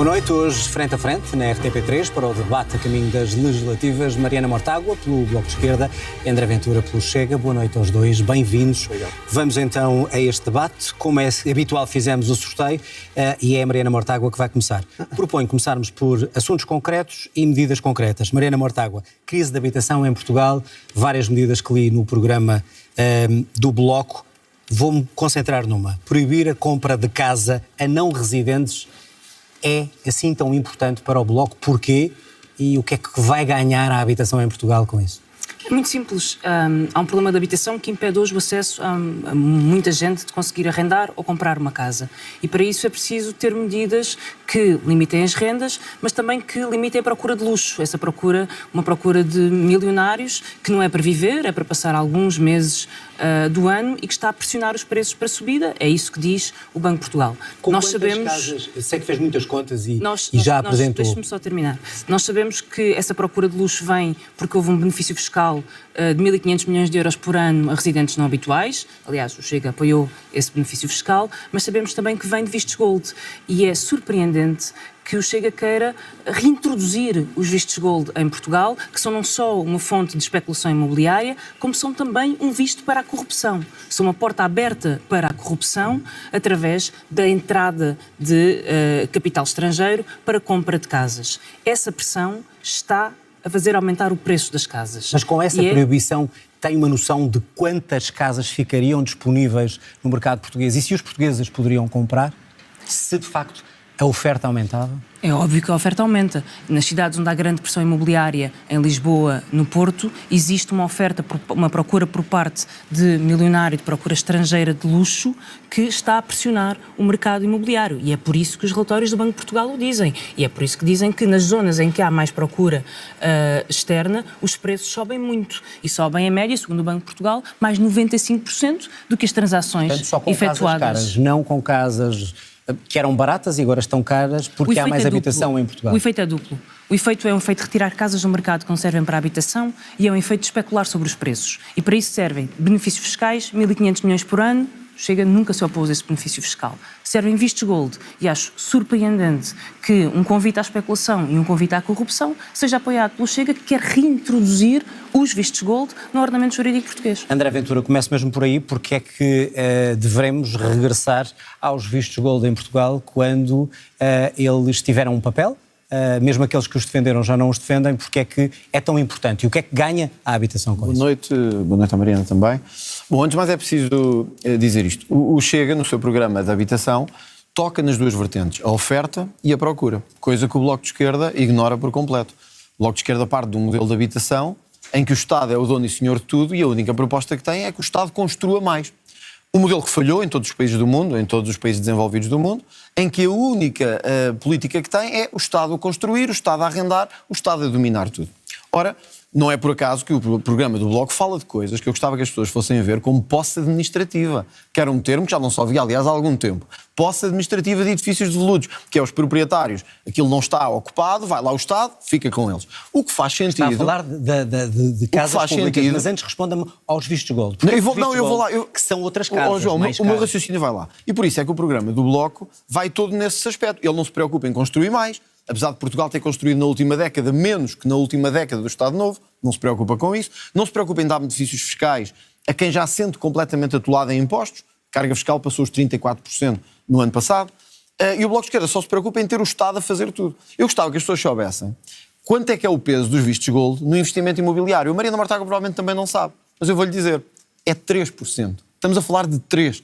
Boa noite, hoje frente a frente na RTP3 para o debate a caminho das legislativas, Mariana Mortágua pelo Bloco de Esquerda e André Ventura pelo Chega. Boa noite aos dois, bem-vindos. Obrigado. Vamos então a este debate. Como é habitual, fizemos o sorteio e é a Mariana Mortágua que vai começar. Proponho começarmos por assuntos concretos e medidas concretas. Mariana Mortágua, crise de habitação em Portugal, várias medidas que li no programa do Bloco. Vou-me concentrar numa. Proibir a compra de casa a não residentes é assim tão importante para o Bloco? Porquê? E o que é que vai ganhar a habitação em Portugal com isso? É muito simples. Há um problema de habitação que impede hoje o acesso a muita gente de conseguir arrendar ou comprar uma casa. E para isso é preciso ter medidas que limitem as rendas, mas também que limitem a procura de luxo. Essa procura, uma procura de milionários, que não é para viver, é para passar alguns meses do ano e que está a pressionar os preços para subida. É isso que diz o Banco de Portugal. Nós sabemos... casas, eu sei que fez muitas contas e já apresentou... Deixe-me só terminar. Nós sabemos que essa procura de luxo vem porque houve um benefício fiscal de 1.500 milhões de euros por ano a residentes não habituais. Aliás, o Chega apoiou esse benefício fiscal, mas sabemos também que vem de vistos gold. E é surpreendente que o Chega queira reintroduzir os vistos gold em Portugal, que são não só uma fonte de especulação imobiliária, como são também um visto para a corrupção. São uma porta aberta para a corrupção através da entrada de capital estrangeiro para compra de casas. Essa pressão está a fazer aumentar o preço das casas. Mas com essa proibição tem uma noção de quantas casas ficariam disponíveis no mercado português? E se os portugueses poderiam comprar, se de facto a oferta aumentava? É óbvio que a oferta aumenta. Nas cidades onde há grande pressão imobiliária, em Lisboa, no Porto, existe uma oferta, uma procura por parte de milionário, de procura estrangeira de luxo, que está a pressionar o mercado imobiliário. E é por isso que os relatórios do Banco de Portugal o dizem. E é por isso que dizem que nas zonas em que há mais procura externa, os preços sobem muito. E sobem, em média, segundo o Banco de Portugal, mais 95% do que as transações Portanto, só com efetuadas. Casas caras, não com casas que eram baratas e agora estão caras porque há mais habitação em Portugal. O efeito é duplo. O efeito é um efeito de retirar casas do mercado que não servem para a habitação e é um efeito de especular sobre os preços. E para isso servem benefícios fiscais, 1.500 milhões por ano. Chega, nunca se opôs a esse benefício fiscal. Servem vistos gold e acho surpreendente que um convite à especulação e um convite à corrupção seja apoiado pelo Chega, que quer reintroduzir os vistos gold no ordenamento jurídico português. André Ventura, começo mesmo por aí. Porque é que devemos regressar aos vistos gold em Portugal quando eles tiveram um papel? Mesmo aqueles que os defenderam já não os defendem, porque é que é tão importante? E o que é que ganha a habitação com isso? Boa noite à Mariana também. Bom, antes de mais é preciso dizer isto. O Chega, no seu programa de habitação, toca nas duas vertentes, a oferta e a procura, coisa que o Bloco de Esquerda ignora por completo. O Bloco de Esquerda parte de um modelo de habitação em que o Estado é o dono e senhor de tudo e a única proposta que tem é que o Estado construa mais. Um modelo que falhou em todos os países do mundo, em todos os países desenvolvidos do mundo, em que a única política que tem é o Estado a construir, o Estado a arrendar, o Estado a dominar tudo. Ora, não é por acaso que o programa do Bloco fala de coisas que eu gostava que as pessoas fossem ver como posse administrativa, que era um termo que já não se ouvia, aliás, há algum tempo. Posse administrativa de edifícios devolutos, que é os proprietários. Aquilo não está ocupado, vai lá o Estado, fica com eles. O que faz sentido... Está a falar de casas públicas, mas antes responda-me aos vistos gold. Eu vou lá. Que são outras casas, João, mais o meu raciocínio vai lá. E por isso é que o programa do Bloco vai todo nesse aspecto. Ele não se preocupa em construir mais, apesar de Portugal ter construído na última década menos que na última década do Estado Novo, não se preocupa com isso, não se preocupa em dar benefícios fiscais a quem já se sente completamente atolado em impostos, a carga fiscal passou os 34% no ano passado, e o Bloco de Esquerda só se preocupa em ter o Estado a fazer tudo. Eu gostava que as pessoas soubessem quanto é que é o peso dos vistos gold no investimento imobiliário. A Mariana Mortágua provavelmente também não sabe, mas eu vou-lhe dizer, é 3%. Estamos a falar de 3%.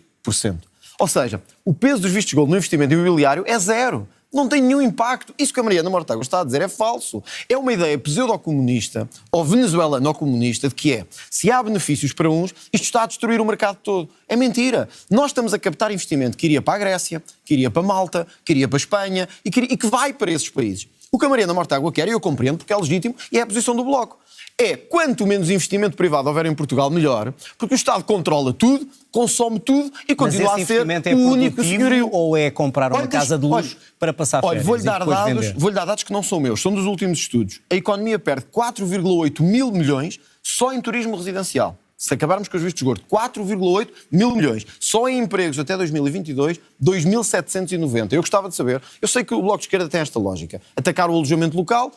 Ou seja, o peso dos vistos gold no investimento imobiliário é zero. Não tem nenhum impacto. Isso que a Mariana Mortágua está a dizer é falso. É uma ideia pseudo-comunista ou venezuelano-comunista de que se há benefícios para uns, isto está a destruir o mercado todo. É mentira. Nós estamos a captar investimento que iria para a Grécia, que iria para Malta, que iria para a Espanha e que vai para esses países. O que a Mariana Mortágua quer, e eu compreendo porque é legítimo, e é a posição do Bloco. É quanto menos investimento privado houver em Portugal, melhor, porque o Estado controla tudo, consome tudo e continua a ser o único senhorio. Ou é comprar uma casa de luxo para passar férias? Vou-lhe dar dados que não são meus, são dos últimos estudos. A economia perde 4,8 mil milhões só em turismo residencial. Se acabarmos com os vistos de esgoto, 4,8 mil milhões. Só em empregos até 2022, 2.790. Eu gostava de saber, eu sei que o Bloco de Esquerda tem esta lógica, atacar o alojamento local,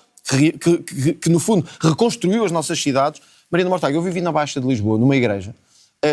que no fundo reconstruiu as nossas cidades. Mariana Mortágua, eu vivi na Baixa de Lisboa, numa igreja,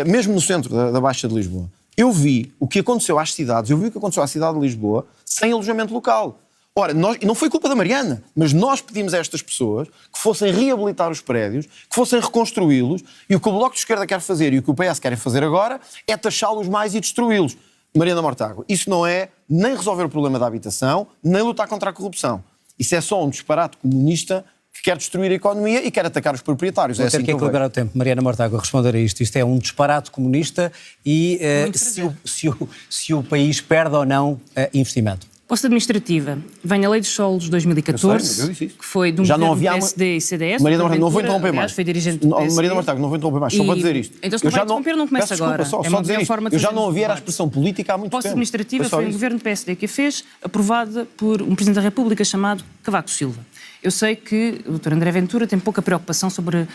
mesmo no centro da Baixa de Lisboa. Eu vi o que aconteceu às cidades, eu vi o que aconteceu à cidade de Lisboa sem alojamento local. Ora, e não foi culpa da Mariana, mas nós pedimos a estas pessoas que fossem reabilitar os prédios, que fossem reconstruí-los, e o que o Bloco de Esquerda quer fazer e o que o PS quer fazer agora é taxá-los mais e destruí-los. Mariana Mortágua, isso não é nem resolver o problema da habitação, nem lutar contra a corrupção. Isso é só um disparate comunista que quer destruir a economia e quer atacar os proprietários. Vou ter que equilibrar o tempo. Mariana Mortágua, responder a isto. Isto é um disparate comunista e se o país perde ou não investimento. Posse administrativa. Vem a Lei dos Solos de 2014, que foi de um governo do PSD e CDS. Mariana Mortágua, não vou interromper mais. Foi dirigente do PSD. Mariana Mortágua, não vou interromper mais, só para dizer isto. Então se não vai interromper, não começa agora. Só dizer isto. Eu já não ouvi a expressão política há muito tempo. Posse administrativa foi um governo do PSD que a fez, aprovada por um Presidente da República chamado Cavaco Silva. Eu sei que o Dr. André Ventura tem pouca preocupação sobre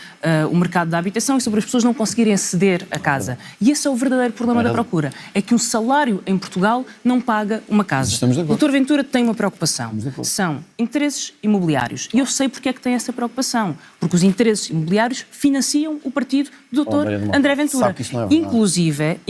o mercado da habitação e sobre as pessoas não conseguirem aceder à casa. E esse é o verdadeiro problema da procura. É que um salário em Portugal não paga uma casa. O Dr. Ventura tem uma preocupação. São interesses imobiliários. E eu sei porque é que tem essa preocupação. Porque os interesses imobiliários financiam o partido do Dr. André Ventura. Inclusive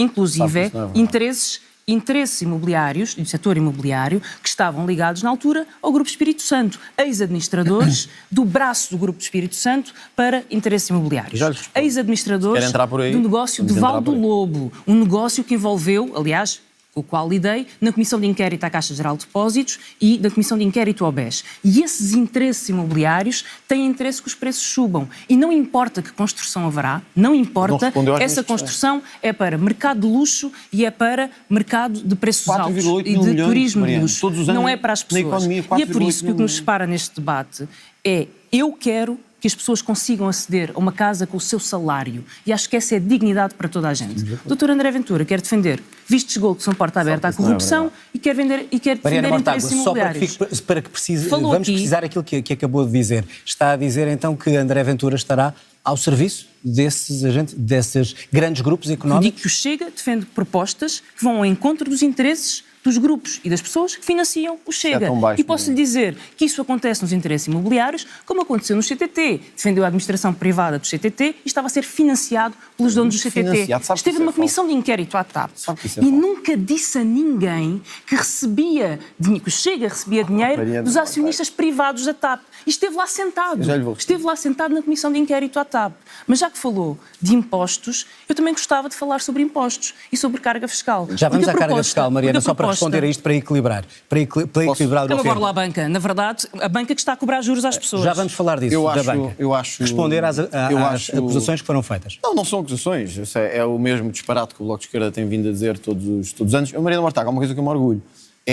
interesses imobiliários, do setor imobiliário, que estavam ligados na altura ao Grupo Espírito Santo, ex-administradores do braço do Grupo Espírito Santo para interesses imobiliários. Ex-administradores do negócio de Val do Lobo, um negócio que envolveu, aliás, com o qual lidei, na Comissão de Inquérito à Caixa Geral de Depósitos e na Comissão de Inquérito ao BES. E esses interesses imobiliários têm interesse que os preços subam. E não importa que construção haverá, não importa, essa construção é para mercado de luxo e é para mercado de preços altos e de turismo de luxo. Não é para as pessoas. E é por isso que o que nos separa neste debate é: eu quero que as pessoas consigam aceder a uma casa com o seu salário. E acho que essa é a dignidade para toda a gente. Dr. André Ventura quer defender vistos de esgoto que são porta aberta à corrupção e quer defender interesses imobiliários. Só para que vamos precisar aquilo que acabou de dizer. Está a dizer então que André Ventura estará ao serviço desses grandes grupos económicos? Digo que o Chega defende propostas que vão ao encontro dos interesses dos grupos e das pessoas que financiam o Chega. E posso lhe dizer que isso acontece nos interesses imobiliários, como aconteceu no CTT. Defendeu a administração privada do CTT e estava a ser financiado pelos donos do CTT. Esteve numa comissão de inquérito à TAP e nunca disse a ninguém que o Chega recebia dinheiro dos acionistas privados da TAP. E esteve lá sentado. Esteve lá sentado na comissão de inquérito à TAP. Mas já que falou de impostos, eu também gostava de falar sobre impostos e sobre carga fiscal. Já vamos à carga fiscal, Mariana, só para responder a isto, para equilibrar o tempo. Agora lá a banca. Na verdade, a banca que está a cobrar juros às pessoas. Já vamos falar disso, da banca. Responder às acusações que foram feitas. Não são acusações. É o mesmo disparate que o Bloco de Esquerda tem vindo a dizer todos os anos. Mariana Mortágua, há uma coisa que eu me orgulho.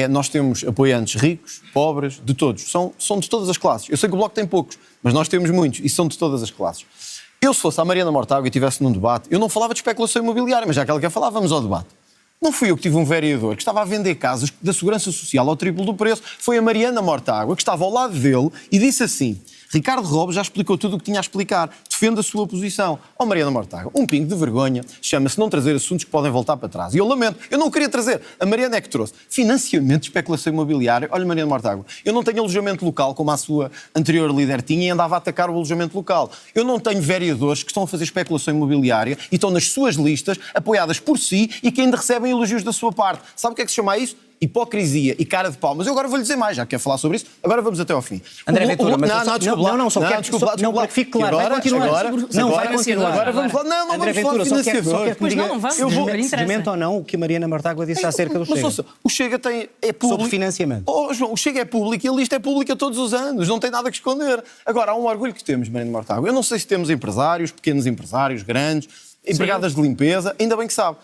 Nós temos apoiantes ricos, pobres, de todos. São de todas as classes. Eu sei que o Bloco tem poucos, mas nós temos muitos e são de todas as classes. Eu, se fosse a Mariana Mortágua e estivesse num debate, eu não falava de especulação imobiliária, mas já que ela quer falar, vamos ao debate. Não fui eu que tive um vereador que estava a vender casas da Segurança Social ao triplo do preço. Foi a Mariana Mortágua que estava ao lado dele e disse assim: Ricardo Robles já explicou tudo o que tinha a explicar. Defende a sua posição. Mariana Mortágua, um pingo de vergonha, chama-se não trazer assuntos que podem voltar para trás. E eu lamento, eu não queria trazer. A Mariana é que trouxe. Financiamento de especulação imobiliária. Olha, Mariana Mortágua, eu não tenho alojamento local como a sua anterior líder tinha e andava a atacar o alojamento local. Eu não tenho vereadores que estão a fazer especulação imobiliária e estão nas suas listas, apoiadas por si e que ainda recebem elogios da sua parte. Sabe o que é que se chama isso? Hipocrisia e cara de pau. Mas eu agora vou-lhe dizer mais, já quer falar sobre isso, agora vamos até ao fim. André Ventura, desculpa, não, para que fique claro, vai continuar. Agora vamos falar, não vamos falar de financiador. Pois não vamos, desmente ou não o que a Mariana Mortágua disse acerca do Chega. O Chega é público. Sobre financiamento. João, o Chega é público e a lista é pública todos os anos, não tem nada que esconder. Agora, há um orgulho que temos, Mariana Mortágua. Eu não sei se temos empresários, pequenos empresários, grandes, empregadas de limpeza, ainda bem que sabe.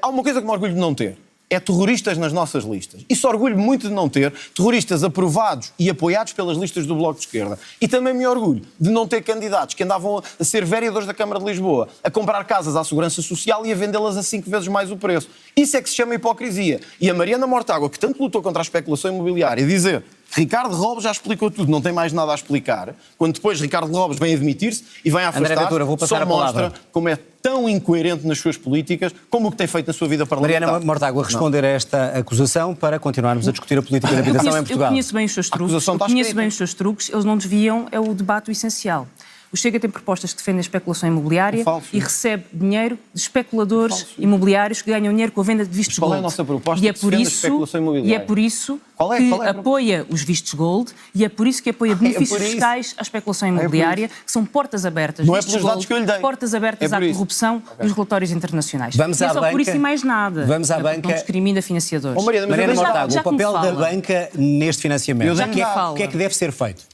Há uma coisa que me orgulho de não ter. É terroristas nas nossas listas. Isso orgulho muito de não ter terroristas aprovados e apoiados pelas listas do Bloco de Esquerda. E também me orgulho de não ter candidatos que andavam a ser vereadores da Câmara de Lisboa, a comprar casas à Segurança Social e a vendê-las a 5 vezes mais o preço. Isso é que se chama hipocrisia. E a Mariana Mortágua, que tanto lutou contra a especulação imobiliária, dizer Ricardo Robles já explicou tudo, não tem mais nada a explicar. Quando depois Ricardo Robles vem admitir-se e vem a afastar, Ventura, vou passar só a palavra. mostra como é tão incoerente nas suas políticas como o que tem feito na sua vida parlamentar. Mariana Mortágua, responder a esta acusação para continuarmos a discutir a política de habitação em Portugal. Eu conheço bem os seus truques, eles não desviam, é o debate essencial. O Chega tem propostas que defendem a especulação imobiliária e recebe dinheiro de especuladores imobiliários que ganham dinheiro com a venda de vistos qual gold. é a nossa proposta E é que por defende a isso, especulação imobiliária? e é por isso Qual é? que Qual é? apoia os vistos gold e é por isso que apoia benefícios fiscais à especulação imobiliária, que são portas abertas. Não é vistos pelos dados gold, que eu lhe dei. portas abertas É à por isso. corrupção dos relatórios internacionais. Vamos e é à só banca. por isso e mais nada. Vamos à Não banca. discrimina financiadores. Oh, Mariana, mas Mariana eu dei-lhe Mortágua, já o que me papel da fala. banca neste financiamento. Eu O dei-lhe que é- dados. o que é que deve ser feito?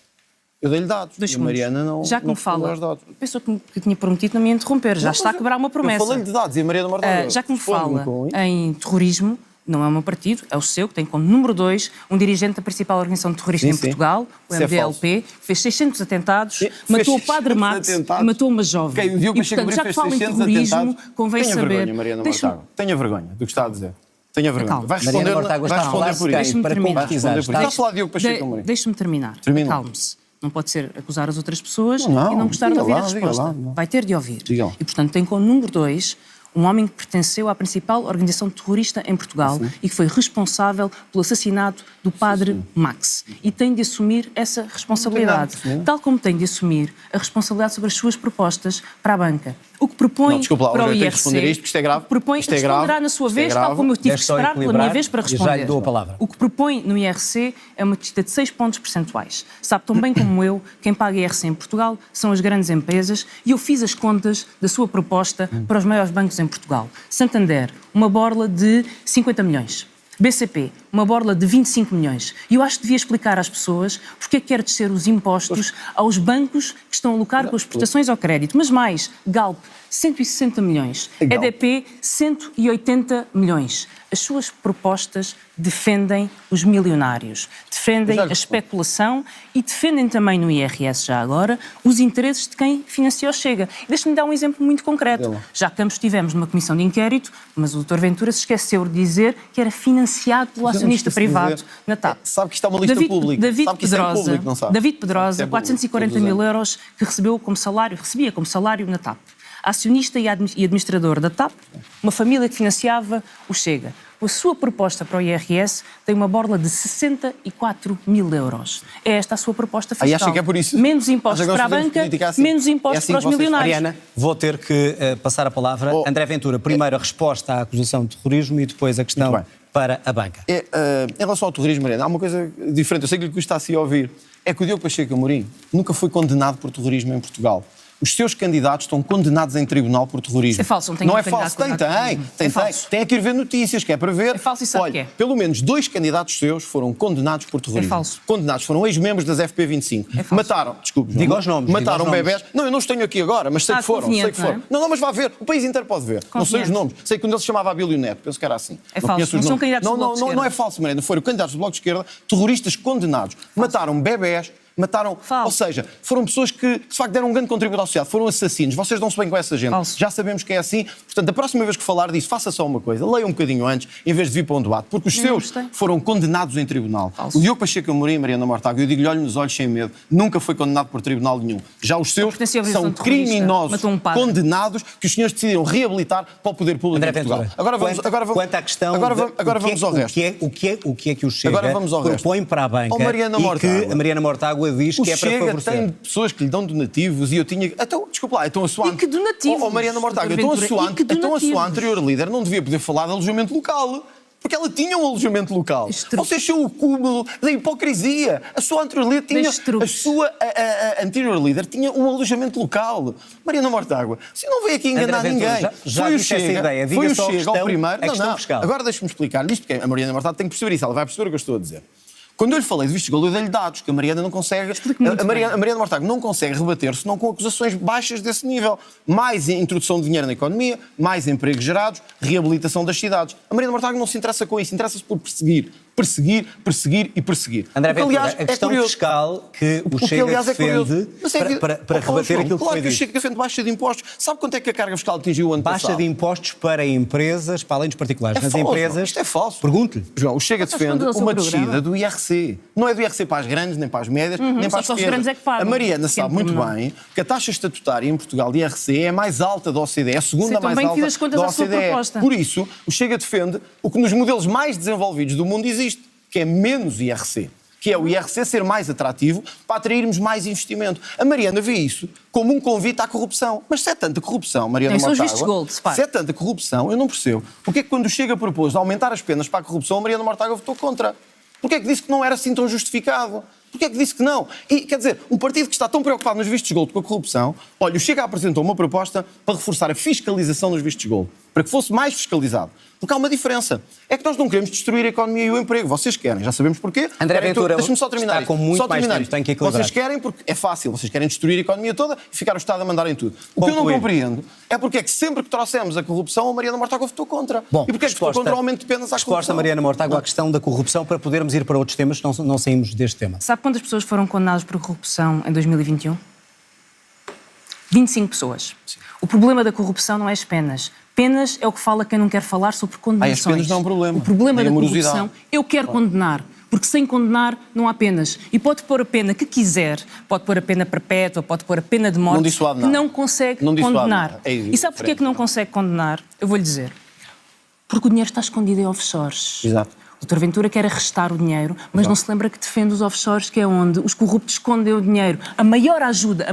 Eu dei-lhe dados. Dois E a Mariana não. Já que não me fala, respondeu aos dados. pensou que tinha prometido não me interromper, já está a quebrar uma promessa. Eu falei-lhe de dados e a Mariana Mortágua Já que me responde-me fala com isso. em terrorismo, não é o meu partido, é o seu, que tem como número 2 um dirigente da principal organização terrorista Sim, em sim. Portugal, o Isso é MDLP, fez 600 atentados, Fez matou o Padre 600 Max atentados. e matou uma jovem. Quem viu que E, o Chega portanto, já Amorim que fez fala em 600 terrorismo, atentados, convém tenha saber... vergonha, Mariana Mortágua. Tenha vergonha do que está a dizer. Tenha vergonha. Calma. Vai Mariana responder, Mortágua vai está a responder falar-se por quem? isso. Para terminar. concretizar. Vai responder por isso. Está a falar Diogo De- Pacheco Amorim. Deixe-me terminar. Termina. Calme-se. Não pode ser acusar as outras pessoas Não, e não gostar de diga ouvir lá, a diga resposta. lá, não. Vai ter de ouvir. Diga lá. E, portanto, tem como número 2 um homem que pertenceu à principal organização terrorista em Portugal e que foi responsável pelo assassinato do padre Max. E tem de assumir essa responsabilidade. Tal como tem de assumir a responsabilidade sobre as suas propostas para a banca. O que propõe Não, desculpa lá, para o eu tenho que IRC... responder isto, porque isto é grave. o que propõe, Isto é responderá grave, na sua isto é vez, tal grave. como eu tive que Deixe só esperar pela minha equilibrar vez para e já lhe responder. dou a palavra. O que propõe no IRC é uma descida de 6 pontos percentuais. Sabe tão bem como eu, quem paga IRC em Portugal são as grandes empresas e eu fiz as contas da sua proposta para os maiores bancos em Portugal. Santander, uma borla de 50 milhões. BCP, uma borla de 25 milhões. E eu acho que devia explicar às pessoas porque é que quer descer os impostos aos bancos que estão a lucrar com as prestações ao crédito. Mas mais, Galp, 160 milhões. Galp. EDP, 180 milhões. As suas propostas defendem os milionários, defendem a especulação e defendem também no IRS, já agora, os interesses de quem financiou Chega. E deixe-me dar um exemplo muito concreto. Já que ambos estivemos numa comissão de inquérito, mas o Dr. Ventura se esqueceu de dizer que era financiado pelo acionista privado na TAP. Sabe que isto é uma lista pública. David Sabe que isso é Pedrosa, público, não sabe? David Pedrosa, Isso é público, 440 todos os mil anos. euros que recebia como salário na TAP. Acionista e administrador da TAP, uma família que financiava o Chega. A sua proposta para o IRS tem uma borla de 64 mil euros. É esta a sua proposta fiscal. Aí acha que é por isso? Menos impostos Acha que para a nós fazemos banca, política assim? menos impostos É assim para os que vocês milionários. Mariana, vou ter que passar a palavra. André Ventura, primeiro a resposta à acusação de terrorismo e depois a questão Muito bem. para a banca. Em relação ao terrorismo, Mariana, há uma coisa diferente. Eu sei que lhe custa assim a ouvir. É que o Diogo Pacheco Amorim nunca foi condenado por terrorismo em Portugal. Os seus candidatos estão condenados em tribunal por terrorismo. Isso é falso, não tenho Não é um candidato falso, tem. condenado por terrorismo. É falso. Tem que ir ver notícias, que é para ver. É falso e sabe Olha, que é. pelo menos 2 candidatos seus foram condenados por terrorismo. É falso. Condenados, foram ex-membros das FP25. É falso. Mataram, desculpe, João, Diga os nomes, mataram diga os nomes. bebés. Não, eu não os tenho aqui agora, mas sei que foram. Sei que foram. não é? Não, mas vá ver. O país inteiro pode ver. Não sei os Conveniente. nomes. Sei que um deles se chamava Abílio Neto. Penso que era assim. É Não falso. conheço os Não são nomes. candidatos do Bloco de Não é Esquerda. falso, Mariana. Foram candidatos do Bloco de Esquerda, terroristas condenados. Mataram bebés. Mataram, Falso. ou seja, foram pessoas que de facto deram um grande contributo à sociedade, foram assassinos, vocês dão-se bem com essa gente, Falso. já sabemos que é assim, portanto, a próxima vez que falar disso, faça só uma coisa, leia um bocadinho antes, em vez de vir para um debate, porque os Não seus gostei. foram condenados em tribunal. Falso. O Diogo Pacheco Amorim e Mariana Mortágua, eu digo-lhe, olhe nos olhos sem medo, nunca foi condenado por tribunal nenhum. Já os seus pertencia à são organização terrorista, criminosos, matou um padre. condenados, que os senhores decidiram reabilitar para o poder público André em Portugal. Ventura, Agora vamos quanto à questão agora vamos ao resto. O que é que o Chega Agora vamos ao resto. propõe para a banca Oh, Mariana e Mortágua. que a Mariana Mortágua diz O que é para Chega favorecer? tem pessoas que lhe dão donativos e eu tinha... Então, desculpa lá, então a sua... E que donativos, Oh, Mariana Mortágua, Dr. então a Ventura, e que sua donativos? anterior líder não devia poder falar de alojamento local. Porque ela tinha um alojamento local. Este Vocês são o cúmulo da hipocrisia. A sua anterior líder tinha... Deste truque. A sua a anterior líder tinha um alojamento local. Mariana Mortágua, você não veio aqui enganar André Ventura, ninguém. já Foi o disse essa Chega, ideia. Diga foi o só a Chega ao questão- primeiro... a questão fiscal. Agora deixe-me explicar-lhe isto, porque a Mariana Mortágua tem que perceber isso. Ela vai perceber o que eu estou a dizer. Quando eu lhe falei de vistos gold, eu dei-lhe dados, que a Mariana não consegue... muito A Mariana Mortágua não consegue rebater, senão com acusações baixas desse nível. Mais introdução de dinheiro na economia, mais empregos gerados, reabilitação das cidades. A Mariana Mortágua não se interessa com isso, interessa-se por perseguir perseguir, perseguir e perseguir. André Ventura, aliás, a questão fiscal que o Chega defende para rebater aquilo que foi dito. Claro que o dito. Chega defende baixa de impostos. Sabe quanto é que a carga fiscal atingiu o ano passado? Baixa de impostos para empresas, para além dos particulares. Nas falso, empresas... isto é falso. Pergunte-lhe. João, o Chega defende respondeu ao seu uma programa? descida do IRC. Não é do IRC para as grandes, nem para as médias, nem para as só os pequenas. grandes é que pagam. A Mariana sabe muito bem que a taxa estatutária em Portugal de IRC é a mais alta da OCDE, é a segunda Sim, mais bem alta fiz as contas da à sua OCDE. proposta. Por isso, o Chega defende o que nos modelos mais desenvolvidos do mundo existe, que é menos IRC. Que é o IRC ser mais atrativo para atrairmos mais investimento. A Mariana vê isso como um convite à corrupção. Mas se é tanta corrupção, Mariana Nem são os Mortágua, vistos gold, separa. se é tanta corrupção, eu não percebo. Porque é que quando o Chega propôs aumentar as penas para a corrupção, a Mariana Mortágua votou contra? Porque é que disse que não era assim tão justificado? Porque é que disse que não? E, quer dizer, um partido que está tão preocupado nos vistos gold com a corrupção, olha, o Chega apresentou uma proposta para reforçar a fiscalização dos vistos gold, para que fosse mais fiscalizado. Porque há uma diferença. É que nós não queremos destruir a economia e o emprego. Vocês querem, já sabemos porquê. André Ventura deixa-me só terminar está com isto. muito Só mais terminar tempo, isto. tem que equilibrar. Vocês querem porque é fácil. Vocês querem destruir a economia toda e ficar o Estado a mandar em tudo. O que eu não Concluir. compreendo é porque é que sempre que trouxemos a corrupção, a Mariana Mortágua votou contra. Bom, e porque é que votou contra o aumento de penas à resposta, corrupção? Mariana Mortágua, à questão da corrupção, para podermos ir para outros temas, não saímos deste tema. Sabe quantas pessoas foram condenadas por corrupção em 2021? 25 pessoas. Sim. O problema da corrupção não é as penas. Penas é o que fala quem não quer falar sobre condenações. As penas não é um problema. O problema Nem da a morosidade. corrupção, eu quero condenar. Porque sem condenar não há penas. E pode pôr a pena que quiser, pode pôr a pena perpétua, pode pôr a pena de morte, Não dissuade que nada. não consegue Não dissuade condenar. nada. É E sabe porquê que não consegue condenar? Eu vou-lhe dizer. Porque o dinheiro está escondido em offshores. Exato. O Dr. Ventura quer arrestar o dinheiro, mas não se lembra que defende os offshores, que é onde os corruptos escondem o dinheiro. A maior ajuda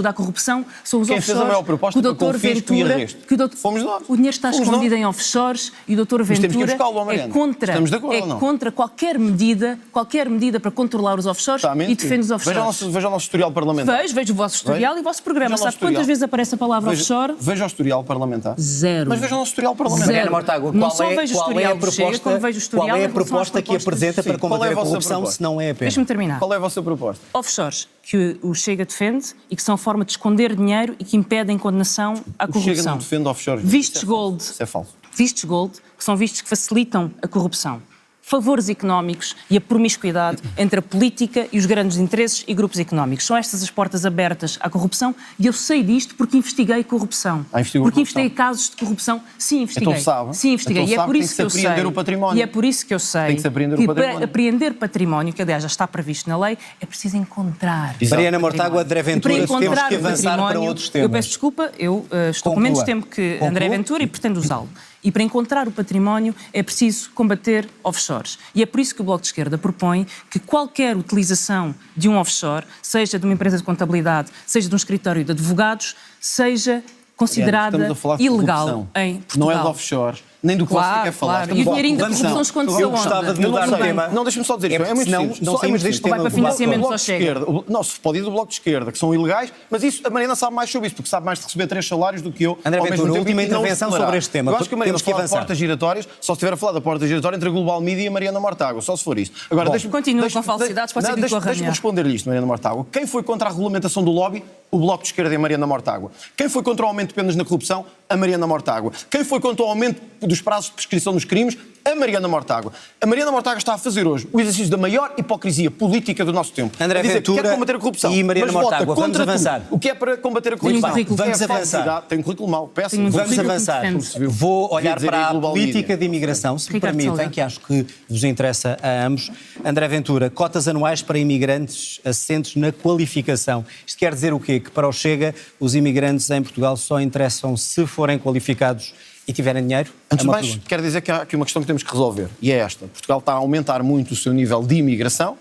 à corrupção são os Quem offshores. fez a maior proposta que o para Dr. confisco e Ventura, arresto? que o Dr. Fomos nós. O dinheiro está Fomos escondido nós. em offshores e o Dr. Mas temos que ir Ventura buscá-lo, é Mariana. contra, Estamos de acordo ou não? contra qualquer medida para controlar os offshores Está a mentir. e defende os offshores. Veja o nosso historial parlamentar. Vejo o vosso historial e o vosso programa. Veja o nosso Sabe quantas historial. vezes aparece a palavra offshore? Veja o historial parlamentar. Zero. Mas veja o nosso historial parlamentar. Zero. Mariana Mortágua, Não qual só é vejo o a historial do Chega, proposta, como vejo o historial qual é em a relação às proposta que propostas. apresenta para Sim. Qual é combater a a vossa corrupção, proposta? se não é a pena? Deixa-me terminar. Qual é a vossa proposta? Offshores, que o Chega defende e que são forma de esconder dinheiro e que impedem condenação à O Chega corrupção. não defende offshore. Vistos gold. Isso é falso. Vistos gold, que são vistos que facilitam a corrupção. Favores económicos e a promiscuidade entre a política e os grandes interesses e grupos económicos. São estas as portas abertas à corrupção e eu sei disto porque investiguei corrupção. Investigou Porque corrupção. investiguei casos de corrupção. Sim, investiguei. Então sabe. Sim, investiguei. Então E é sabe por que tem isso que que eu se sei. apreender o património. E é por isso que eu sei Tem que se apreender o que património. para apreender património, que aliás já está previsto na lei, é preciso encontrar. Exato. Mariana Mortágua, André E para Ventura, temos encontrar que o avançar para património, outros temas. eu peço desculpa, eu estou com Conclua. menos tempo que André Conclua. Ventura e pretendo usá-lo. E para encontrar o património é preciso combater offshores. E é por isso que o Bloco de Esquerda propõe que qualquer utilização de um offshore, seja de uma empresa de contabilidade, seja de um escritório de advogados, seja considerada Estamos a falar de ilegal corrupção. em Portugal. Não é de offshores, nem do que você Claro, quer falar. claro. Estamos E o a falar dinheirinho da de corrupção esconde-se Eu gostava aonde? de mudar não o sei. tema. Não, deixa-me só dizer isto. É muito senão simples. não Só é saímos muito deste simples. tema. Vai para financiamento, O Bloco só de chega. Esquerda, não, se pode ir do Bloco de Esquerda, que são ilegais, mas isso, a Mariana sabe mais sobre isso, porque sabe mais de receber 3 salários do que eu. André ao mesmo Ventura, tempo, última e não intervenção acelerar. sobre este tema. Eu acho que a Mariana Temos que fala de avançar. portas giratórias, só se estiver a falar da porta giratória entre a Global Media e a Mariana Mortágua, só se for isso. Agora, Bom, continua com falsidades, pode ser que Deixa-me arranhar. responder-lhe isto, Mariana Mortágua. Quem foi contra a regulamentação do lobby? O Bloco de Esquerda e a Mariana Mortágua. Quem foi contra o aumento de penas na corrupção? A Mariana Mortágua. Quem foi contra o aumento dos prazos de prescrição dos crimes? A Mariana Mortágua. A Mariana Mortágua está a fazer hoje o exercício da maior hipocrisia política do nosso tempo. André A dizer que Ventura quer combater a corrupção, e Mariana mas vota Mortágua, vamos contra tudo. avançar. O que é para combater a corrupção? currículo. Vamos É avançar. falsidade. Tem um currículo mau, péssimo. Tenho um Vamos currículo avançar. que defende. Vou olhar dizer para aí a Global política Media. de imigração, se me Ricardo permitem, Salgado. que acho que vos interessa a ambos. André Ventura, cotas anuais para imigrantes assentes na qualificação. Isto quer dizer o quê? Que para o Chega, os imigrantes em Portugal só interessam se forem qualificados e tiverem dinheiro? Antes É de uma mais, pergunta. quero dizer que há aqui uma questão que temos que resolver, e é esta. Portugal está a aumentar muito o seu nível de imigração,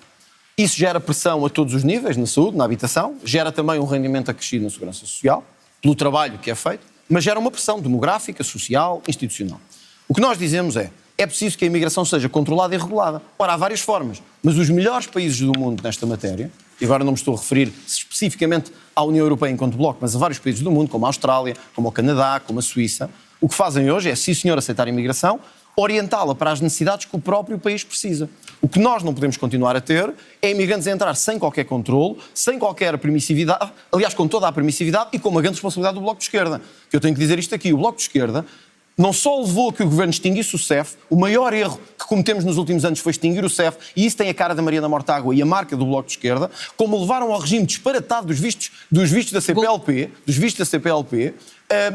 isso gera pressão a todos os níveis, na saúde, na habitação, gera também um rendimento acrescido na segurança social, pelo trabalho que é feito, mas gera uma pressão demográfica, social, institucional. O que nós dizemos é preciso que a imigração seja controlada e regulada. Ora, há várias formas, mas os melhores países do mundo nesta matéria, e agora não me estou a referir especificamente à União Europeia enquanto bloco, mas a vários países do mundo, como a Austrália, como o Canadá, como a Suíça, o que fazem hoje é, sim senhor, aceitar a imigração, orientá-la para as necessidades que o próprio país precisa. O que nós não podemos continuar a ter é imigrantes a entrar sem qualquer controle, sem qualquer permissividade, aliás, com toda a permissividade e com uma grande responsabilidade do Bloco de Esquerda. Eu tenho que dizer isto aqui, o Bloco de Esquerda não só levou a que o governo extinguisse o CEF, o maior erro que cometemos nos últimos anos foi extinguir o CEF, e isso tem a cara da Mariana Mortágua e a marca do Bloco de Esquerda, como levaram ao regime disparatado dos vistos da CPLP,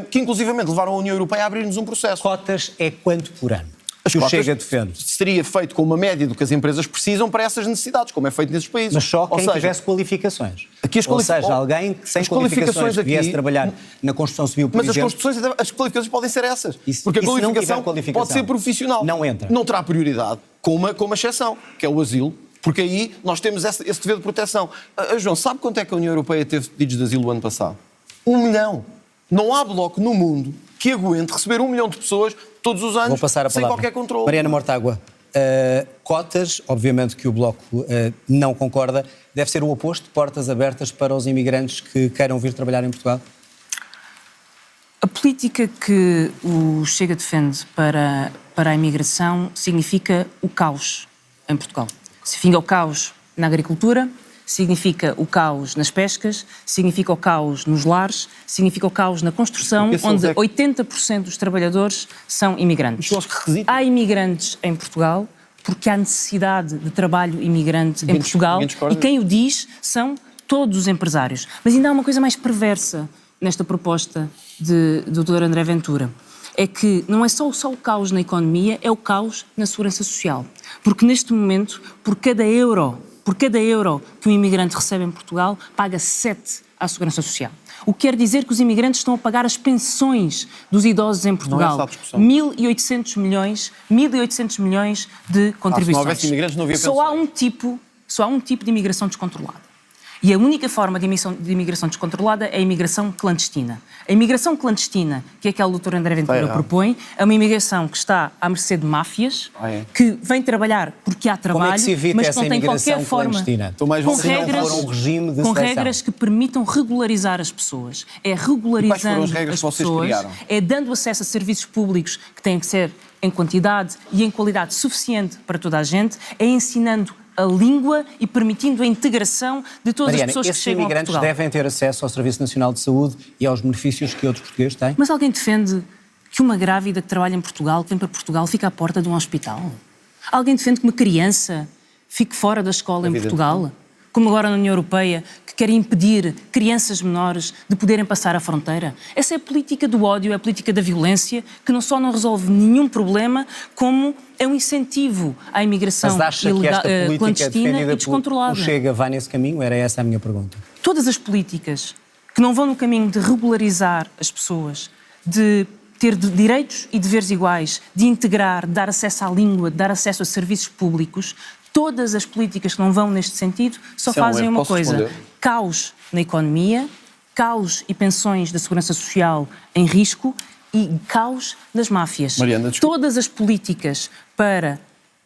que inclusivamente levaram a União Europeia a abrir-nos um processo. Cotas é quanto por ano? As Que o cotas Chega defende. seria feito com uma média do que as empresas precisam para essas necessidades, como é feito nesses países. Mas só quem Ou seja, tivesse qualificações. Aqui Ou seja, alguém sem qualificações que viesse aqui, trabalhar na construção civil, por mas exemplo... as qualificações podem ser essas. e Porque a se não tiver qualificação pode ser profissional. Não entra. Não terá prioridade, com uma exceção, que é o asilo. Porque aí nós temos esse dever de proteção. João, sabe quanto é que a União Europeia teve pedidos de asilo o ano passado? 1 milhão. Não há bloco no mundo que aguente receber 1 milhão de pessoas todos os anos sem qualquer controle. Mariana Mortágua, cotas, obviamente que o Bloco não concorda, deve ser o oposto, portas abertas para os imigrantes que queiram vir trabalhar em Portugal? A política que o Chega defende para a imigração significa o caos em Portugal. Significa o caos na agricultura, significa o caos nas pescas, significa o caos nos lares, significa o caos na construção, onde 80% dos trabalhadores são imigrantes. Há imigrantes em Portugal porque há necessidade de trabalho imigrante em Portugal e quem o diz são todos os empresários. Mas ainda há uma coisa mais perversa nesta proposta do Dr. André Ventura. É que não é só o caos na economia, é o caos na segurança social. Porque neste momento, por cada euro que um imigrante recebe em Portugal, paga 7 à Segurança Social. O que quer dizer que os imigrantes estão a pagar as pensões dos idosos em Portugal. 1.800 milhões de contribuições. Se não houvesse imigrantes, não havia pensões. Só há um tipo de imigração descontrolada. E a única forma de imigração descontrolada é a imigração clandestina. A imigração clandestina, que é aquela que o Dr. André Ventura propõe, é uma imigração que está à mercê de máfias, que vem trabalhar porque há trabalho, como é que se evita mas essa não tem qualquer forma, com regras que permitam regularizar as pessoas. É regularizando as pessoas, é dando acesso a serviços públicos que têm que ser em quantidade e em qualidade suficiente para toda a gente, é ensinando a língua e permitindo a integração de todas as pessoas que chegam a Portugal. Esses imigrantes devem ter acesso ao Serviço Nacional de Saúde e aos benefícios que outros portugueses têm? Mas alguém defende que uma grávida que trabalha em Portugal, que vem para Portugal, fica à porta de um hospital? Alguém defende que uma criança fique fora da escola em Portugal? Como agora na União Europeia, que querem impedir crianças menores de poderem passar a fronteira? Essa é a política do ódio, é a política da violência, que não só não resolve nenhum problema, como é um incentivo à imigração ilegal, clandestina e descontrolada. O Chega vai nesse caminho? Era essa a minha pergunta. Todas as políticas que não vão no caminho de regularizar as pessoas, de ter direitos e deveres iguais, de integrar, de dar acesso à língua, de dar acesso a serviços públicos, todas as políticas que não vão neste sentido só fazem uma coisa: caos na economia, caos e pensões da segurança social em risco e caos nas máfias. Mariana, todas as políticas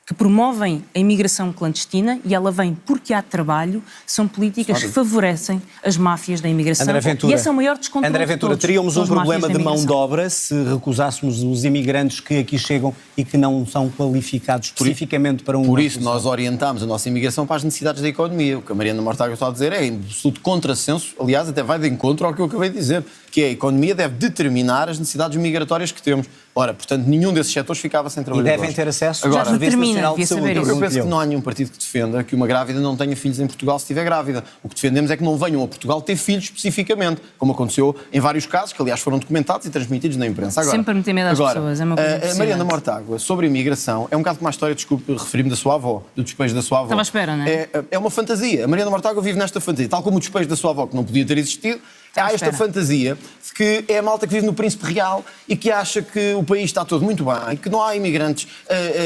que promovem a imigração clandestina, e ela vem porque há trabalho, são políticas que favorecem as máfias da imigração. Ventura, e esse é o maior descontrole. André Ventura, de todos, teríamos um problema de mão de obra obra se recusássemos os imigrantes que aqui chegam e que não são qualificados especificamente para um... Por isso nós orientamos a nossa imigração para as necessidades da economia. O que a Mariana Mortágua está a dizer é em absoluto contrassenso, aliás, até vai de encontro ao que eu acabei de dizer, que a economia deve determinar as necessidades migratórias que temos. Ora, portanto, nenhum desses setores ficava sem trabalhadores. E devem ter acesso ao Serviço Nacional de Saúde. Eu penso que não há nenhum partido que defenda que uma grávida não tenha filhos em Portugal se estiver grávida. O que defendemos é que não venham a Portugal ter filhos especificamente, como aconteceu em vários casos, que aliás foram documentados e transmitidos na imprensa. Agora, sempre meter medo às pessoas, é uma coisa a Mariana Mortágua, sobre a imigração, é um bocado como a história, desculpe, referi-me da sua avó, do despejo da sua avó. Estava à espera, não é? É uma fantasia. A Mariana Mortágua vive nesta fantasia, tal como o despejo da sua avó, que não podia ter existido. Há esta fantasia de que é a malta que vive no Príncipe Real e que acha que o país está todo muito bem, que não há imigrantes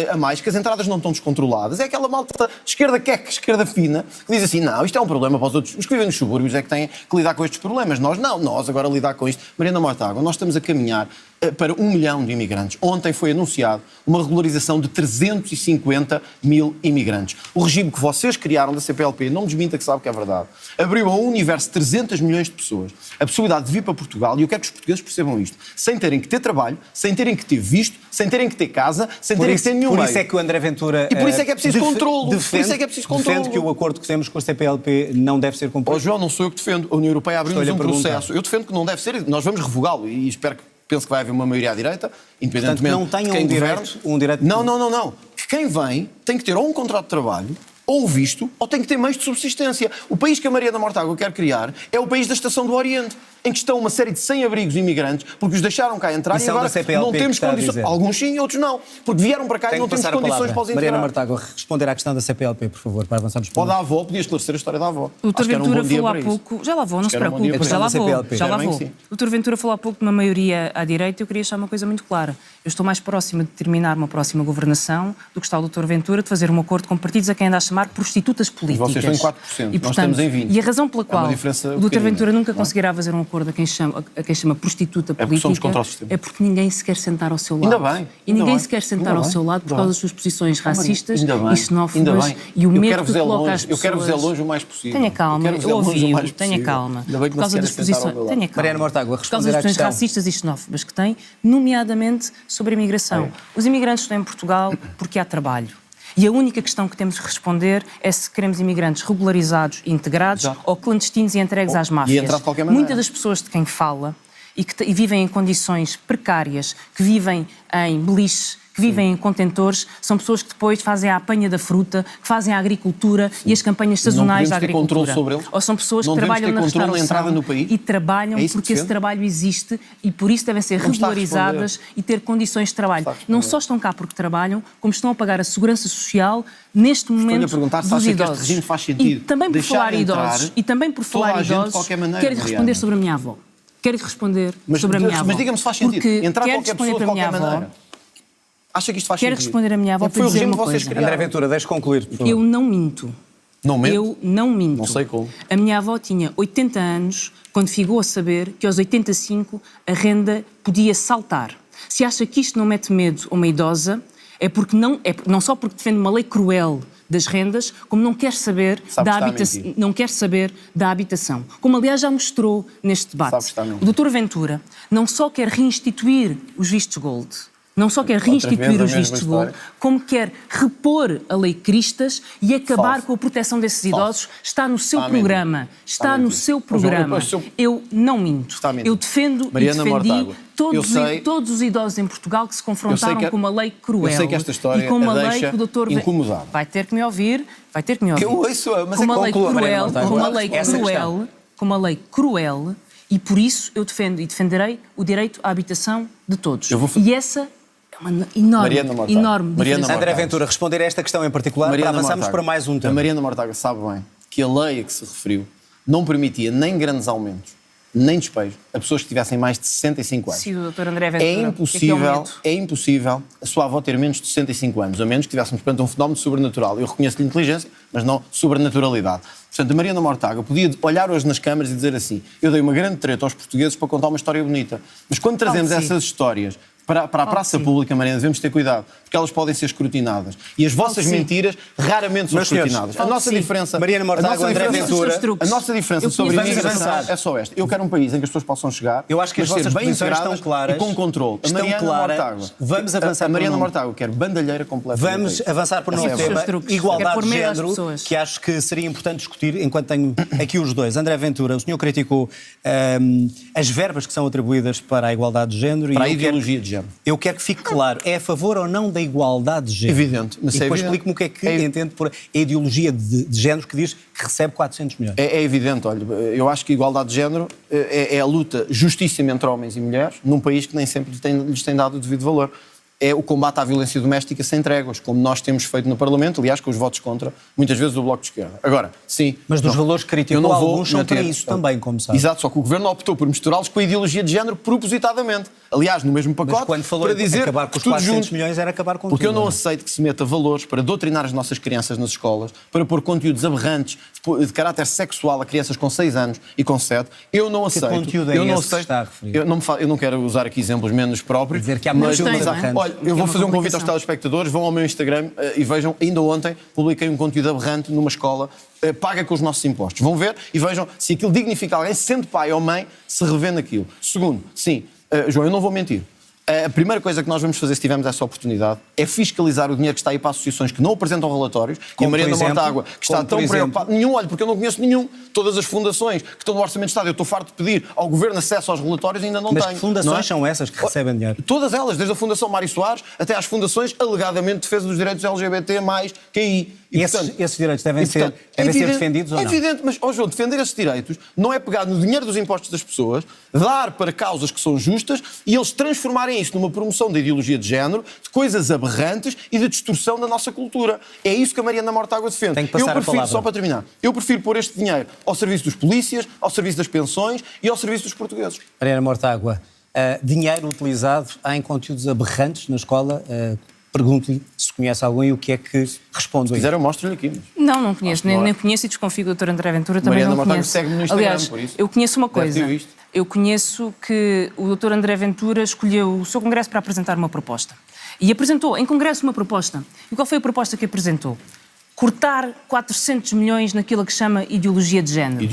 a mais, que as entradas não estão descontroladas. É aquela malta de esquerda queque, esquerda fina, que diz assim, não, isto é um problema para os outros. Os que vivem nos subúrbios é que têm que lidar com estes problemas. Nós não, nós agora lidar com isto. Mariana Mortágua, nós estamos a caminhar para 1 milhão de imigrantes. Ontem foi anunciado uma regularização de 350 mil imigrantes. O regime que vocês criaram da CPLP, não me desminta que sabe que é verdade, abriu a um universo de 300 milhões de pessoas a possibilidade de vir para Portugal, e eu quero que os portugueses percebam isto, sem terem que ter trabalho, sem terem que ter visto, sem terem que ter casa, sem terem que ter nenhum meio. Por isso é que o André Ventura... E por isso é que é preciso controlo. Defende que o acordo que temos com a CPLP não deve ser cumprido. João, não sou eu que defendo. A União Europeia abriu-nos um processo. Eu defendo que não deve ser. Nós vamos revogá-lo e penso que vai haver uma maioria à direita, independentemente não tenham de quem um direito... Não. quem vem tem que ter ou um contrato de trabalho, ou visto, ou tem que ter meios de subsistência. O país que a Mariana Mortágua quer criar é o país da Estação do Oriente, em que estão uma série de 100 abrigos imigrantes, porque os deixaram cá entrar e agora não temos condições. Alguns sim, outros não. Porque vieram para cá e não temos condições para os integrar. Mariana Mortágua, responder à questão da CPLP, por favor, para avançarmos para ou da avó, podia esclarecer a história da avó. O Dr. Ventura falou há pouco... Já lá vou, não se preocupe. Já lá vou. O Dr. Ventura falou há pouco de uma maioria à direita. Eu queria deixar uma coisa muito clara. Eu estou mais próxima de terminar uma próxima governação do que está o Dr. Ventura de fazer um acordo com partidos a quem anda a chamar prostitutas políticas. Vocês estão em 4%, nós estamos em 20%. E a razão pela qual o Dr. Ventura nunca conseguirá fazer um acordo a quem chama prostituta política é porque ninguém se quer sentar ao seu lado. Ainda bem. E ninguém se quer sentar ao seu lado por causa das suas posições racistas e xenófobas e o medo que coloca as pessoas. Eu quero vos é longe o mais possível. Tenha calma, eu ouvi-o, tenha calma. Por causa das posições. Mariana Mortágua, por causa das posições racistas e xenófobas que tem, nomeadamente sobre a imigração. Os imigrantes estão em Portugal porque há trabalho. E a única questão que temos de responder é se queremos imigrantes regularizados e integrados ou clandestinos e entregues às máfias. Muitas das pessoas de quem fala e vivem em condições precárias, que vivem em beliches, que vivem em contentores, são pessoas que depois fazem a apanha da fruta, que fazem a agricultura e as campanhas sazonais da agricultura. Sobre eles. Ou são pessoas que trabalham na restauração e trabalham porque esse trabalho existe e por isso devem ser regularizadas e ter condições de trabalho. Não só estão cá porque trabalham, como estão a pagar a segurança social neste momento dos idosos. E também por falar idosos, quero responder sobre a minha avó. Quero responder sobre a minha avó. Mas diga-me se faz sentido. Entrar qualquer pessoa de qualquer maneira. Acha que isto faz sentido? Quero responder a minha avó para dizer uma coisa. André Ventura, deixe concluir, por favor. Eu não minto. Não mente? Eu não minto. Não sei como. A minha avó tinha 80 anos quando ficou a saber que aos 85 a renda podia saltar. Se acha que isto não mete medo a uma idosa, é porque não só porque defende uma lei cruel das rendas, como não quer saber da habitação. Como, aliás, já mostrou neste debate. O Dr. Ventura não só quer reinstituir os vistos gold, como quer repor a lei Cristas e acabar com a proteção desses idosos. Está no seu programa. Está no seu programa. Eu não minto. Eu defendo e defendi todos os idosos em Portugal que se confrontaram com uma lei cruel. Eu sei que esta história e com uma lei que o doutor incomodado. Vai ter que me ouvir. Que eu ouço, mas com uma lei cruel, e por isso eu defendo e defenderei o direito à habitação de todos. E essa é uma enorme diferença. André Ventura, responder a esta questão em particular, para avançarmos para mais um tema. A Mariana Mortágua sabe bem que a lei a que se referiu não permitia nem grandes aumentos, nem despejo a pessoas que tivessem mais de 65 anos. Sim, o Dr. André Ventura. É impossível a sua avó ter menos de 65 anos, a menos que tivéssemos perante um fenómeno sobrenatural. Eu reconheço-lhe inteligência, mas não sobrenaturalidade. Portanto, a Mariana Mortágua podia olhar hoje nas câmaras e dizer assim: eu dei uma grande treta aos portugueses para contar uma história bonita. Mas quando trazemos essas histórias para a praça pública, Mariana, devemos ter cuidado, porque elas podem ser escrutinadas. E as vossas mentiras raramente são escrutinadas. A nossa diferença... Mariana Mortágua, André Ventura... A nossa diferença sobre a imigração é só esta. Eu quero um país em que as pessoas possam chegar, eu acho que as vossas bem posições estão claras, e com controle. Estão claras. Vamos avançar. A Mariana Mortágua quer bandalheira completa. Vamos avançar para um novo tema. Igualdade de género, que acho que seria importante discutir, enquanto tenho aqui os dois. André Ventura, o senhor criticou as verbas que são atribuídas para a igualdade de género. Para a ideologia de género. Eu quero que fique claro, é a favor ou não da igualdade de género? Evidente. Mas e depois explique-me o que é que entende por a ideologia de género que diz que recebe 400 milhões. É evidente, olha, eu acho que a igualdade de género é a luta justíssima entre homens e mulheres num país que nem sempre lhes tem dado o devido valor. É o combate à violência doméstica sem tréguas, como nós temos feito no Parlamento, aliás, com os votos contra, muitas vezes, do Bloco de Esquerda. Agora, sim... Mas dos valores que criticam, alguns são para isso também, como sabe. Exato, só que o Governo optou por misturá-los com a ideologia de género propositadamente. Aliás, no mesmo pacote, mas quando falou para dizer acabar com os 400 milhões, era acabar com porque tudo. Eu não aceito que se meta valores para doutrinar as nossas crianças nas escolas, para pôr conteúdos aberrantes de caráter sexual a crianças com 6 anos e com 7. Eu não aceito. Que conteúdo é esse que está a referir? Eu não quero usar aqui exemplos menos próprios. Dizer que há mais olha, eu vou fazer um convite aos telespectadores, vão ao meu Instagram e vejam, ainda ontem publiquei um conteúdo aberrante numa escola, paga com os nossos impostos. Vão ver e vejam se aquilo dignifica alguém, sendo pai ou mãe, se revê naquilo. Segundo, sim, João, eu não vou mentir. A primeira coisa que nós vamos fazer, se tivermos essa oportunidade, é fiscalizar o dinheiro que está aí para associações que não apresentam relatórios. E a Mariana Mortágua, que está tão preocupada... Olha, porque eu não conheço nenhum. Todas as fundações que estão no Orçamento de Estado, eu estou farto de pedir ao Governo acesso aos relatórios e ainda não tenho. Mas que fundações são essas que recebem dinheiro? Todas elas, desde a Fundação Mário Soares até às fundações alegadamente de defesa dos direitos LGBT+, QI. E esses direitos devem ser defendidos ou não? É evidente, mas, João, defender esses direitos não é pegar no dinheiro dos impostos das pessoas, dar para causas que são justas e eles transformarem isso numa promoção da ideologia de género, de coisas aberrantes e de distorção da nossa cultura. É isso que a Mariana Mortágua defende. Tem que passar a palavra. Só para terminar, eu prefiro pôr este dinheiro ao serviço dos polícias, ao serviço das pensões e ao serviço dos portugueses. Mariana Mortágua, dinheiro utilizado em conteúdos aberrantes na escola, pergunto-lhe se conhece algum e o que é que responde. Se quiser eu mostro-lhe aqui. Não conheço, nem conheço e desconfio do Dr. André Ventura, também Mariana não conheço. segue-me no Instagram, Aliás, por isso. eu conheço uma coisa. Deve ter visto. Eu conheço que o Dr. André Ventura escolheu o seu congresso para apresentar uma proposta. E apresentou em congresso uma proposta. E qual foi a proposta que apresentou? Cortar 400 milhões naquilo que chama ideologia de género.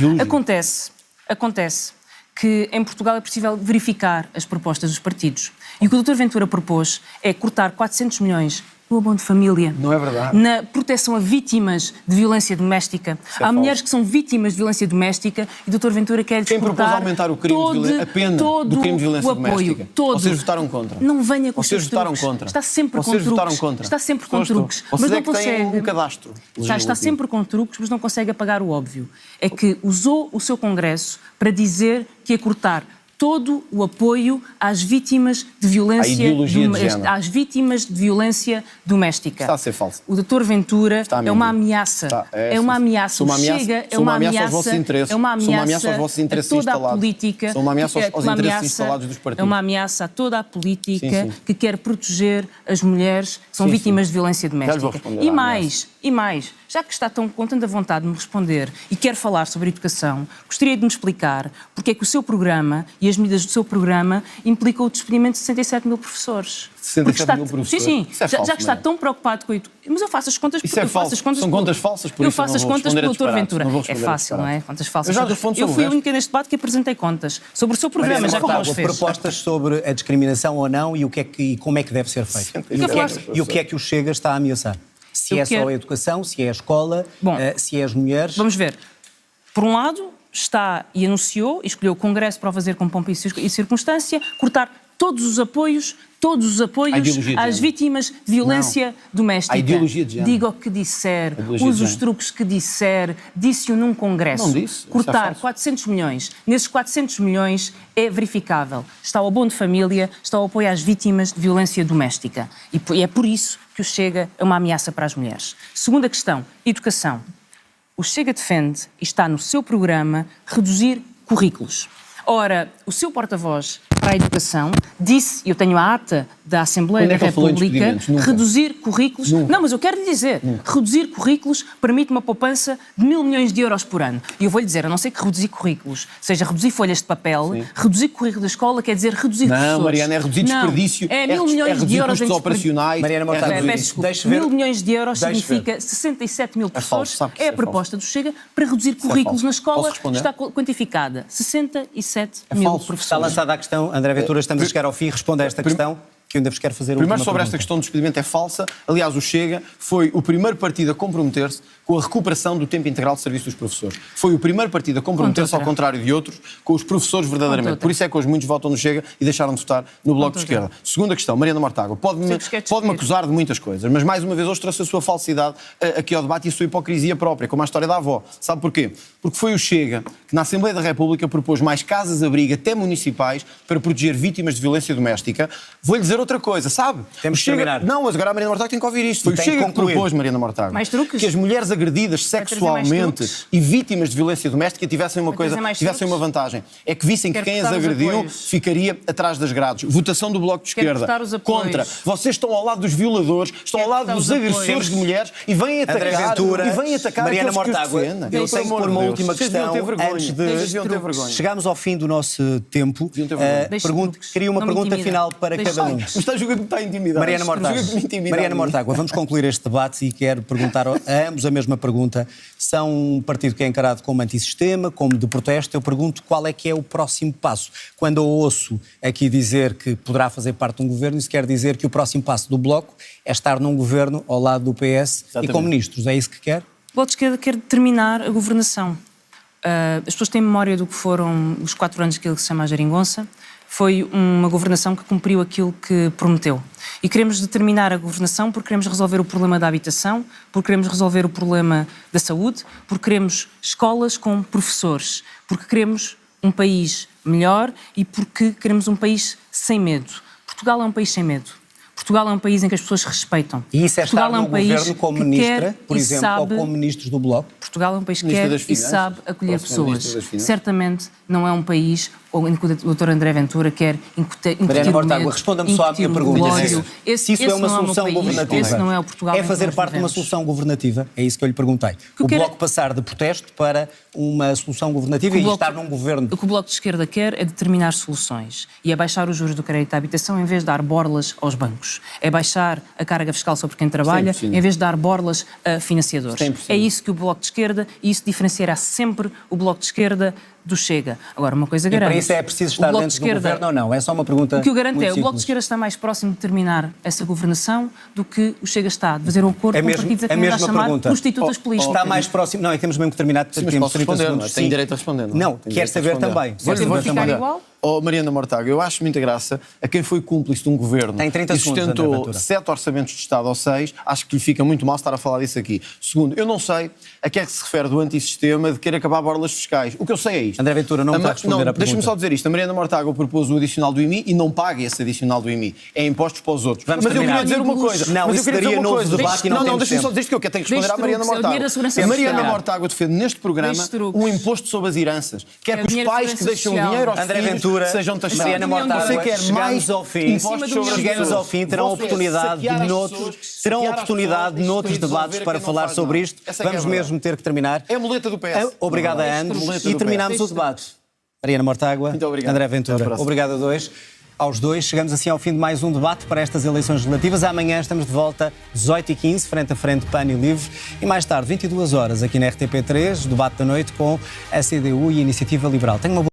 Acontece que em Portugal é possível verificar as propostas dos partidos. E o que o Dr. Ventura propôs é cortar 400 milhões no abono de família. Não é verdade. Na proteção a vítimas de violência doméstica. Há mulheres que são vítimas de violência doméstica e o Dr. Ventura quer Quem propôs aumentar o crime a pena do crime de violência doméstica? Vocês votaram contra. Não venha com os seus votaram truques. contra. Está sempre com Vocês truques. votaram contra. Está sempre com truques. Vocês Mas não que têm consegue. um cadastro. Está sempre com truques, mas não consegue apagar o óbvio. É que usou o seu congresso para dizer que ia cortar todo o apoio às vítimas de violência às vítimas de violência doméstica. Está a ser falso. O Dr. Ventura é uma ameaça. É uma ameaça. O Chega é uma ameaça aos vossos interesses. É uma ameaça aos vossos interesses a toda instalados. a política. São uma ameaça aos interesses instalados dos partidos. É uma ameaça a toda a política que quer proteger as mulheres que são vítimas de violência doméstica. E mais, já que está com tanta vontade de me responder e quer falar sobre educação, gostaria de me explicar porque é que o seu programa e as medidas do seu programa implicam o despedimento de 67 mil professores. 67 mil professores? Sim. Isso é falso, já que está tão preocupado com isso. Mas eu faço as contas... Isso é falso. São contas falsas, por isso eu faço as contas pelo Dr. Ventura. É fácil, não é? Contas falsas. Eu fui a única neste debate que apresentei contas sobre o seu programa, já que não os fez. Propostas sobre a discriminação ou não e como é que deve ser feito. E o que é que o Chega está a ameaçar? Se é só a educação, se é a escola, se é as mulheres... Vamos ver. Por um lado, está e anunciou, e escolheu o Congresso para o fazer com pompa e circunstância, cortar todos os apoios às vítimas de violência doméstica. A ideologia de género. Diga o que disser, use os truques que disser, disse-o num Congresso. Não disse. Cortar 400 milhões. Nesses 400 milhões é verificável. Está o abono de família, está o apoio às vítimas de violência doméstica. E é por isso que o Chega é uma ameaça para as mulheres. Segunda questão, educação. O Chega defende, e está no seu programa, reduzir currículos. Ora, o seu porta-voz para a educação disse, e eu tenho a ata da Assembleia da República, reduzir currículos... Não, mas eu quero lhe dizer, reduzir currículos permite uma poupança de 1.000 milhões de euros por ano. E eu vou lhe dizer, a não ser que reduzir currículos seja reduzir folhas de papel, reduzir currículo da escola quer dizer reduzir professores. Não, Mariana, é reduzir desperdício. É 1.000 milhões de euros em operacionais. Mariana Mortágua, 1.000 milhões de euros significa 67 mil professores. É a proposta do Chega para reduzir currículos na escola. Está quantificada. 67 mil professores. Está lançada a questão. André Ventura, estamos a chegar ao fim. Responda a esta questão, que eu ainda vos quero fazer Primeiro, sobre esta questão do despedimento é falsa. Aliás, o Chega foi o primeiro partido a comprometer-se com a recuperação do tempo integral de serviço dos professores. Foi o primeiro partido a comprometer-se, ao contrário de outros, com os professores verdadeiramente. Por isso é que hoje muitos votam no Chega e deixaram de votar no Bloco de Esquerda. Segunda questão, Mariana Mortágua, pode-me acusar de muitas coisas, mas mais uma vez hoje trouxe a sua falsidade aqui ao debate e a sua hipocrisia própria, como a história da avó. Sabe porquê? Porque foi o Chega que na Assembleia da República propôs mais casas-abrigo, até municipais, para proteger vítimas de violência doméstica. Vou-lhe dizer outra coisa, sabe? Temos que terminar. Não, mas agora a Mariana Mortágua tem que ouvir isto. Foi o Chega que propôs, Mariana Mortágua, mais truques? Que as mulheres agredidas sexualmente e vítimas de violência doméstica tivessem uma vantagem. É que vissem que quem as agrediu ficaria atrás das grades. Votação do Bloco de Esquerda. Contra. Vocês estão ao lado dos violadores, estão ao lado dos agressores de mulheres e vêm atacar Mariana Mortágua, eu tenho que pôr uma última questão antes de chegarmos ao fim do nosso tempo. Queria uma pergunta final para cada um. Mas está a julgar que me está a intimidar. Mariana Mortágua, vamos concluir este debate e quero perguntar a ambos a mesma pergunta. São um partido que é encarado como antissistema, como de protesto. Eu pergunto qual é que é o próximo passo. Quando eu ouço aqui dizer que poderá fazer parte de um governo, isso quer dizer que o próximo passo do Bloco é estar num governo ao lado do PS e com ministros. É isso que quer? O Bloco de Esquerda quer determinar a governação. As pessoas têm memória do que foram os 4 anos que se chama a geringonça. Foi uma governação que cumpriu aquilo que prometeu. E queremos determinar a governação porque queremos resolver o problema da habitação, porque queremos resolver o problema da saúde, porque queremos escolas com professores, porque queremos um país melhor e porque queremos um país sem medo. Portugal é um país sem medo. Portugal é um país em que as pessoas respeitam. E isso é estar num governo como ministra, por exemplo, ou como ministros do Bloco? Portugal é um país que quer e sabe acolher pessoas. Certamente não é um país em que o Dr. André Ventura quer incutir Mariana Mortágua, responda-me só à minha pergunta. Se isso é uma solução governativa, esse não é o Portugal é fazer parte de uma solução governativa? É isso que eu lhe perguntei. O Bloco passar de protesto para uma solução governativa e estar num governo... O que o Bloco de Esquerda quer é determinar soluções e é baixar os juros do crédito à habitação em vez de dar borlas aos bancos. É baixar a carga fiscal sobre quem trabalha em vez de dar borlas a financiadores. 100%. É isso que o Bloco de Esquerda, e isso diferenciará sempre o Bloco de Esquerda do Chega. Agora, uma coisa garante... E para isso é preciso estar dentro do governo ou não? É só uma pergunta. O que eu garanto é, o Bloco de Esquerda está mais próximo de terminar essa governação do que o Chega está, de fazer um acordo com partidos a quem está a chamar prostitutas políticas. Está mais próximo... Não, temos mesmo que terminar. Mas posso responder, não é? Tem direito a responder. Não, quer saber também. Vou ficar igual? Mariana Mortágua, eu acho muita graça a quem foi cúmplice de um governo e sustentou 7 orçamentos de Estado ou 6, acho que lhe fica muito mal estar a falar disso aqui. Segundo, eu não sei a que é que se refere do antissistema de querer acabar borlas fiscais. O que eu sei é isto. André Ventura, não me está a responder a pergunta. Deixa-me só dizer isto. A Mariana Mortágua propôs o adicional do IMI e não paga esse adicional do IMI. É impostos para os outros. Mas eu queria dizer uma coisa. Não, isso daria novo debate e não temos deixa-me só dizer isto que eu quero responder à Mariana Mortágua. A Mariana Mortágua defende neste programa um imposto sobre as heranças. Quer que os pais que deixam dinheiro aos filhos sejam taxados. Mariana Mortágua, chegamos ao fim, terão oportunidade noutros debates para falar sobre isto. Vamos mesmo ter que terminar. É a muleta do PS. Obrigado a ambos e terminamos o debate. Mariana Mortágua, André Ventura, obrigado a dois. Aos dois, chegamos assim ao fim de mais um debate para estas eleições legislativas. Amanhã estamos de volta, 18h15, frente a frente, PAN e LIVRE. E mais tarde, 22 horas, aqui na RTP3, debate da noite com a CDU e a Iniciativa Liberal. Tenha uma boa